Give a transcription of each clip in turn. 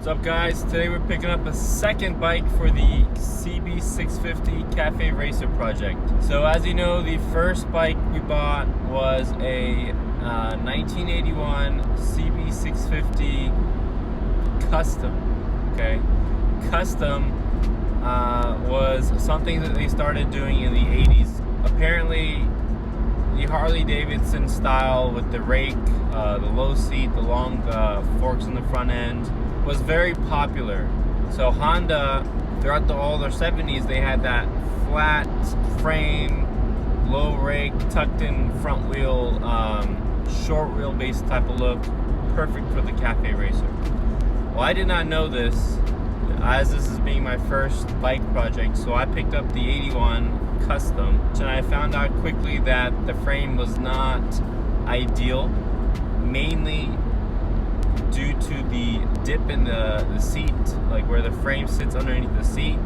What's up, guys? Today we're picking up a second bike for the CB650 Cafe Racer project. So as you know, the first bike we bought was a 1981 CB650 Custom. Okay, Custom was something that they started doing in the 80s. Apparently, the Harley Davidson style with the rake, the low seat, the long forks in the front end was very popular. So Honda, throughout all their 70s, they had that flat frame, low rake, tucked in front wheel, short wheelbase type of look, perfect for the Cafe Racer. Well, I did not know this, as this is being my first bike project, so I picked up the 81 Custom, and I found out quickly that the frame was not ideal, mainly due to the dip in the seat, like where the frame sits underneath the seat,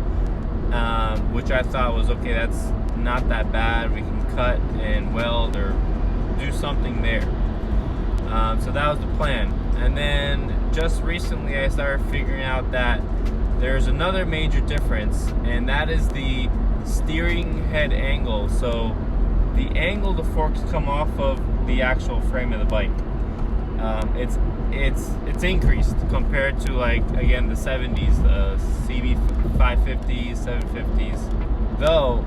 which I thought was okay, that's not that bad, we can cut and weld or do something there. So that was the plan. And then just recently I started figuring out that there's another major difference, and that is the steering head angle. So the angle the forks come off of the actual frame of the bike, it's increased compared to, like, again, the 70s, the CB550s, 750s. Though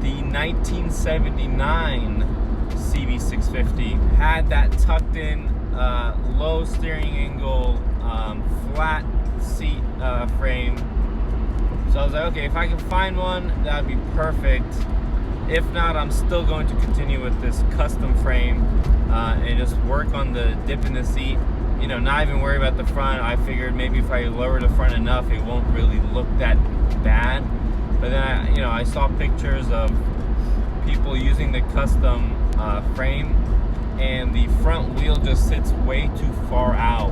the 1979 CB650 had that tucked in low steering angle, flat seat frame. So I was like, okay, if I can find one, that'd be perfect. If not, I'm still going to continue with this custom frame and just work on the dip in the seat. You know, not even worry about the front. I figured maybe if I lower the front enough, it won't really look that bad. But then I saw pictures of people using the custom frame, and the front wheel just sits way too far out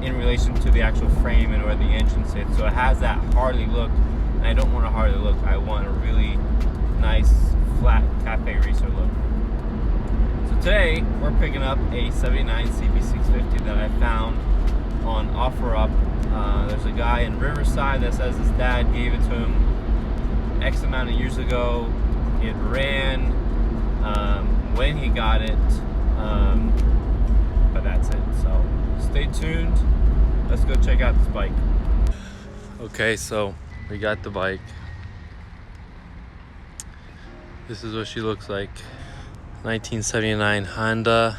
in relation to the actual frame and where the engine sits. So it has that Harley look, and I don't want a Harley look. I want a really nice flat Cafe Racer look. So today we're picking up a 79 CB650 that I found on OfferUp. There's a guy in Riverside that says his dad gave it to him X amount of years ago. It ran when he got it, but that's it. So stay tuned. Let's go check out this bike. Okay, so we got the bike. This is what she looks like. 1979 Honda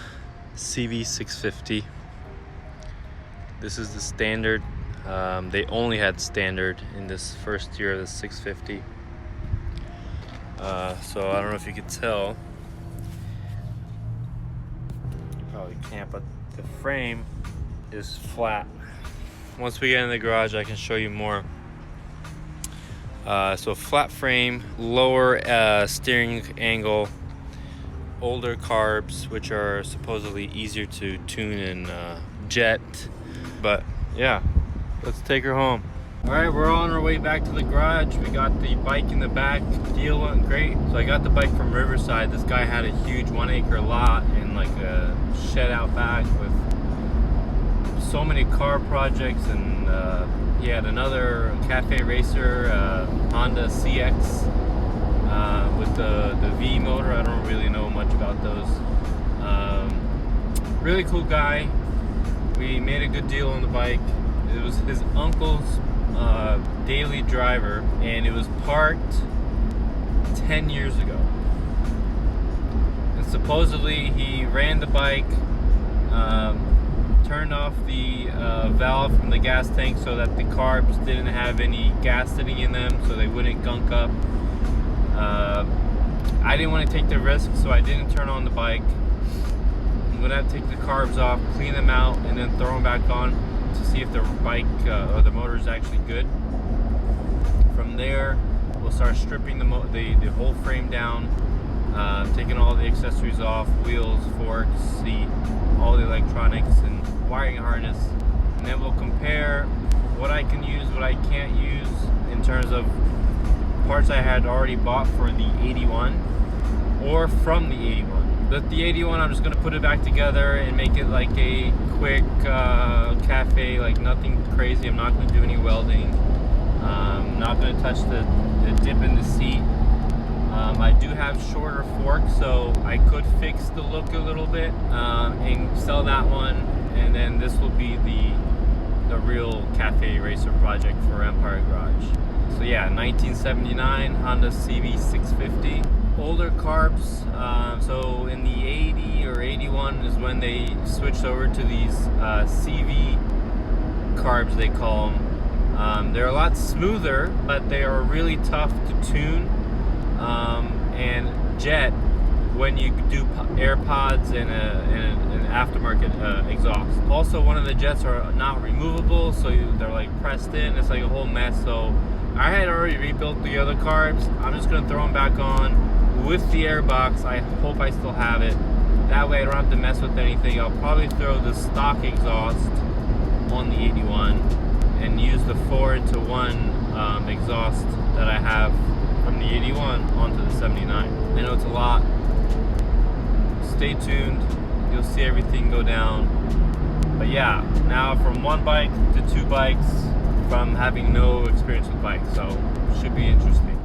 CB650. This is the standard. They only had standard in this first year of the 650. So I don't know if you could tell. You probably can't, but the frame is flat. Once we get in the garage, I can show you more. So flat frame, lower steering angle, older carbs, which are supposedly easier to tune and jet. But yeah, let's take her home. All right, we're on our way back to the garage. We got the bike in the back. Deal went great. So I got the bike from Riverside. This guy had a huge 1 acre lot and like a shed out back with so many car projects, and he had another Cafe Racer Honda CX with the V motor. I don't really know much about those. Really cool guy. We made a good deal on the bike. It was his uncle's daily driver, and it was parked 10 years ago. And supposedly he ran the bike, turned off the valve from the gas tank so that the carbs didn't have any gas sitting in them, so they wouldn't gunk up. I didn't want to take the risk, so I didn't turn on the bike. I'm gonna have to take the carbs off, clean them out, and then throw them back on to see if the bike or the motor is actually good. From there, we'll start stripping the whole frame down, taking all the accessories off, wheels, forks, seat, all the electronics and wiring harness, and then we'll compare what I can use, what I can't use in terms of parts I had already bought for the 81 or from the 81. With the 81, I'm just gonna put it back together and make it like a quick cafe, like nothing crazy. I'm not gonna do any welding. Not gonna touch the dip in the seat. I do have shorter forks, so I could fix the look a little bit and sell that one, and then this will be the real cafe racer project for Empire Garage. So yeah, 1979 Honda CB650. Older carbs, so in the 80 or 81 is when they switched over to these CV carbs, they call them. They're a lot smoother, but they are really tough to tune and jet when you do AirPods and an aftermarket exhaust. Also, one of the jets are not removable, so they're like pressed in. It's like a whole mess. So I had already rebuilt the other carbs. I'm just gonna throw them back on with the airbox. I hope I still have it. That way I don't have to mess with anything. I'll probably throw the stock exhaust on the 81 and use the 4-into-1 exhaust that I have from the 81 onto the 79. I know it's a lot. Stay tuned. You'll see everything go down. But yeah, now from one bike to two bikes from having no experience with bikes. So should be interesting.